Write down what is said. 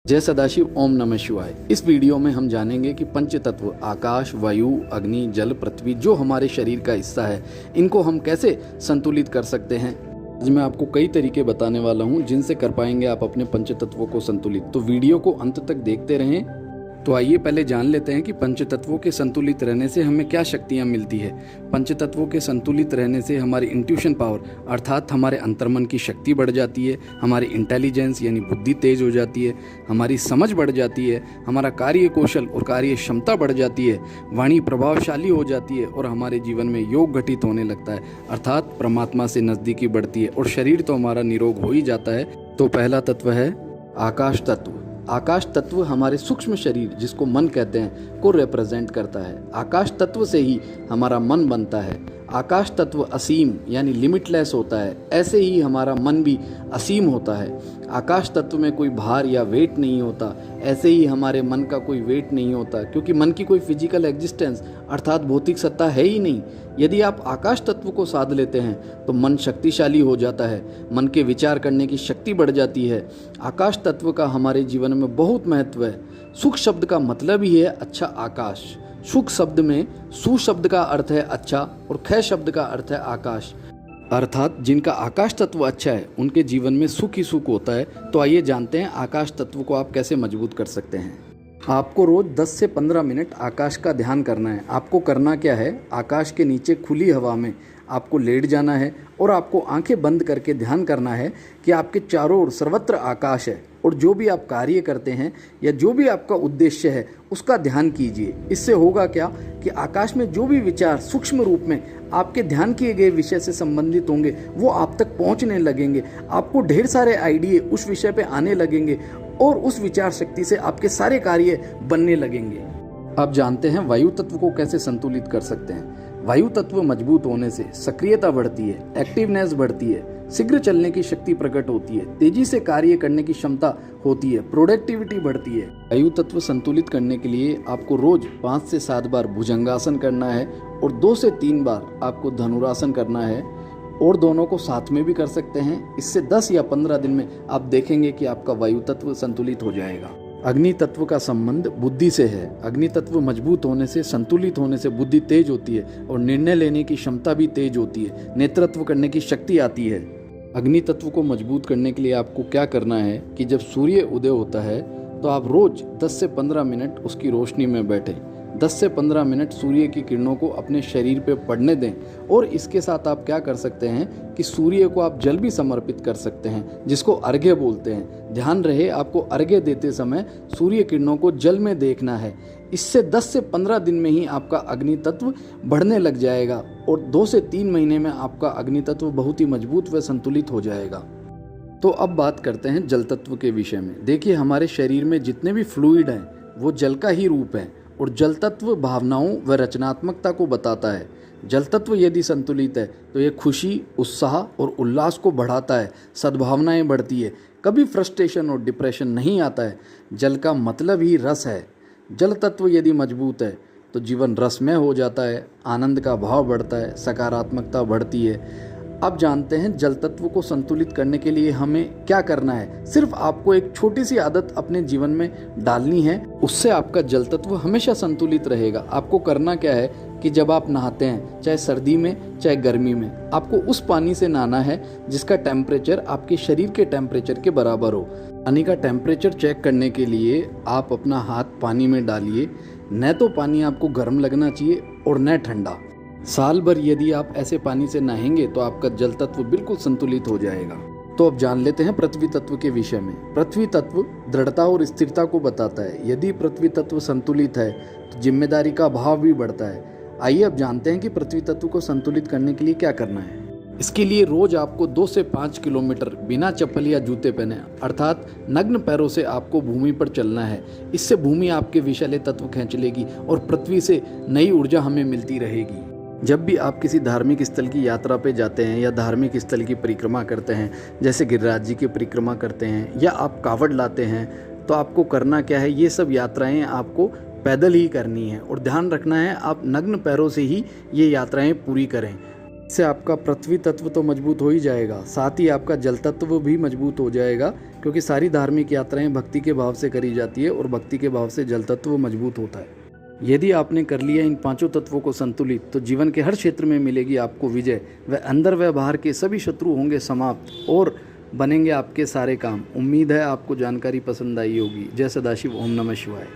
जय सदाशिव, ओम नमः शिवाय। इस वीडियो में हम जानेंगे कि पंच तत्व आकाश, वायु, अग्नि, जल, पृथ्वी जो हमारे शरीर का हिस्सा है, इनको हम कैसे संतुलित कर सकते हैं। आज मैं आपको कई तरीके बताने वाला हूं जिनसे कर पाएंगे आप अपने पंच तत्वों को संतुलित। तो वीडियो को अंत तक देखते रहें। तो आइए पहले जान लेते हैं कि पंच तत्वों के संतुलित रहने से हमें क्या शक्तियां मिलती है। पंच तत्वों के संतुलित रहने से हमारी इंट्यूशन पावर अर्थात हमारे अंतर्मन की शक्ति बढ़ जाती है, हमारी इंटेलिजेंस यानी बुद्धि तेज हो जाती है, हमारी समझ बढ़ जाती है, हमारा कार्य कौशल और कार्य क्षमता बढ़ जाती है, वाणी प्रभावशाली हो जाती है और हमारे जीवन में योग घटित होने लगता है अर्थात परमात्मा से नज़दीकी बढ़ती है और शरीर तो हमारा निरोग हो ही जाता है। तो पहला तत्व है आकाश तत्व। आकाश तत्व हमारे सूक्ष्म शरीर जिसको मन कहते हैं को रिप्रेजेंट करता है। आकाश तत्व से ही हमारा मन बनता है। आकाश तत्व असीम यानी लिमिटलेस होता है, ऐसे ही हमारा मन भी असीम होता है। आकाश तत्व में कोई भार या वेट नहीं होता, ऐसे ही हमारे मन का कोई वेट नहीं होता, क्योंकि मन की कोई फिजिकल एग्जिस्टेंस अर्थात भौतिक सत्ता है ही नहीं। यदि आप आकाश तत्व को साध लेते हैं तो मन शक्तिशाली हो जाता है, मन के विचार करने की शक्ति बढ़ जाती है। आकाश तत्व का हमारे जीवन में बहुत महत्व है। सुख शब्द का मतलब ही है अच्छा आकाश। सुख शब्द में सु शब्द का अर्थ है अच्छा और ख शब्द का अर्थ है आकाश, अर्थात जिनका आकाश तत्व अच्छा है उनके जीवन में सुख ही सुख होता है। तो आइए जानते हैं आकाश तत्व को आप कैसे मजबूत कर सकते हैं। आपको रोज 10 से 15 मिनट आकाश का ध्यान करना है। आपको करना क्या है, आकाश के नीचे खुली हवा में आपको लेट जाना है और आपको आंखें बंद करके ध्यान करना है कि आपके चारों ओर सर्वत्र आकाश है और जो भी आप कार्य करते हैं या जो भी आपका उद्देश्य है उसका ध्यान कीजिए। इससे होगा क्या कि आकाश में जो भी विचार सूक्ष्म रूप में आपके ध्यान किए गए विषय से संबंधित होंगे वो आप तक पहुंचने लगेंगे। आपको ढेर सारे आइडिया उस विषय पे आने लगेंगे और उस विचार शक्ति से आपके सारे कार्य बनने लगेंगे। अब जानते हैं वायु तत्व को कैसे संतुलित कर सकते हैं। वायु तत्व मजबूत होने से सक्रियता बढ़ती है, एक्टिवनेस बढ़ती है, शीघ्र चलने की शक्ति प्रकट होती है, तेजी से कार्य करने की क्षमता होती है, प्रोडक्टिविटी बढ़ती है। वायु तत्व संतुलित करने के लिए आपको रोज 5 से 7 बार भुजंगासन करना है और 2 से 3 बार आपको धनुरासन करना है और दोनों को साथ में भी कर सकते हैं। इससे 10 या 15 दिन में आप देखेंगे कि आपका वायु तत्व संतुलित हो जाएगा। अग्नि तत्व का संबंध बुद्धि से है। अग्नि तत्व मजबूत होने से, संतुलित होने से बुद्धि तेज होती है और निर्णय लेने की क्षमता भी तेज होती है, नेतृत्व करने की शक्ति आती है। अग्नि तत्व को मजबूत करने के लिए आपको क्या करना है कि जब सूर्य उदय होता है तो आप रोज 10 से 15 मिनट उसकी रोशनी में बैठें। 10 से 15 मिनट सूर्य की किरणों को अपने शरीर पे पड़ने दें और इसके साथ आप क्या कर सकते हैं कि सूर्य को आप जल भी समर्पित कर सकते हैं जिसको अर्घ्य बोलते हैं। ध्यान रहे आपको अर्घ्य देते समय सूर्य किरणों को जल में देखना है। इससे 10 से 15 दिन में ही आपका अग्नि तत्व बढ़ने लग जाएगा और 2 से 3 महीने में आपका अग्नि तत्व बहुत ही मजबूत व संतुलित हो जाएगा। तो अब बात करते हैं जल तत्व के विषय में। देखिए हमारे शरीर में जितने भी फ्लूइड हैं वो जल का ही रूप है और जल तत्व भावनाओं व रचनात्मकता को बताता है। जल तत्व यदि संतुलित है तो ये खुशी, उत्साह और उल्लास को बढ़ाता है, सद्भावनाएं बढ़ती है, कभी फ्रस्ट्रेशन और डिप्रेशन नहीं आता है। जल का मतलब ही रस है। जल तत्व यदि मजबूत है तो जीवन रसमय हो जाता है, आनंद का भाव बढ़ता है, सकारात्मकता बढ़ती है। अब जानते हैं जल तत्व को संतुलित करने के लिए हमें क्या करना है। सिर्फ आपको एक छोटी सी आदत अपने जीवन में डालनी है, उससे आपका जल तत्व हमेशा संतुलित रहेगा। आपको करना क्या है कि जब आप नहाते हैं, चाहे सर्दी में चाहे गर्मी में, आपको उस पानी से नहाना है जिसका टेम्परेचर आपके शरीर के टेम्परेचर के बराबर हो। पानी का टेम्परेचर चेक करने के लिए आप अपना हाथ पानी में डालिए। न तो पानी आपको गर्म लगना चाहिए और न ठंडा। साल भर यदि आप ऐसे पानी से नहाएंगे तो आपका जल तत्व बिल्कुल संतुलित हो जाएगा। तो अब जान लेते हैं पृथ्वी तत्व के विषय में। पृथ्वी तत्व दृढ़ता और स्थिरता को बताता है। यदि पृथ्वी तत्व संतुलित है तो जिम्मेदारी का भाव भी बढ़ता है। आइए अब जानते हैं कि पृथ्वी तत्व को संतुलित करने के लिए क्या करना है। इसके लिए रोज आपको 2 से 5 किलोमीटर बिना चप्पल या जूते पहने अर्थात नग्न पैरों से आपको भूमि पर चलना है। इससे भूमि आपके विषैले तत्व खींच लेगी और पृथ्वी से नई ऊर्जा हमें मिलती रहेगी। जब भी आप किसी धार्मिक स्थल की यात्रा पे जाते हैं या धार्मिक स्थल की परिक्रमा करते हैं, जैसे गिरिराज जी की परिक्रमा करते हैं या आप कावड़ लाते हैं, तो आपको करना क्या है, ये सब यात्राएं आपको पैदल ही करनी है और ध्यान रखना है आप नग्न पैरों से ही ये यात्राएं पूरी करें। इससे आपका पृथ्वी तत्व तो मजबूत हो ही जाएगा, साथ ही आपका जल तत्व भी मजबूत हो जाएगा, क्योंकि सारी धार्मिक यात्राएं भक्ति के भाव से करी जाती है और भक्ति के भाव से जल तत्व मजबूत होता है। यदि आपने कर लिया इन पांचों तत्वों को संतुलित, तो जीवन के हर क्षेत्र में मिलेगी आपको विजय। वह अंदर व बाहर के सभी शत्रु होंगे समाप्त और बनेंगे आपके सारे काम। उम्मीद है आपको जानकारी पसंद आई होगी। जय सदाशिव। ओम नमः शिवाय।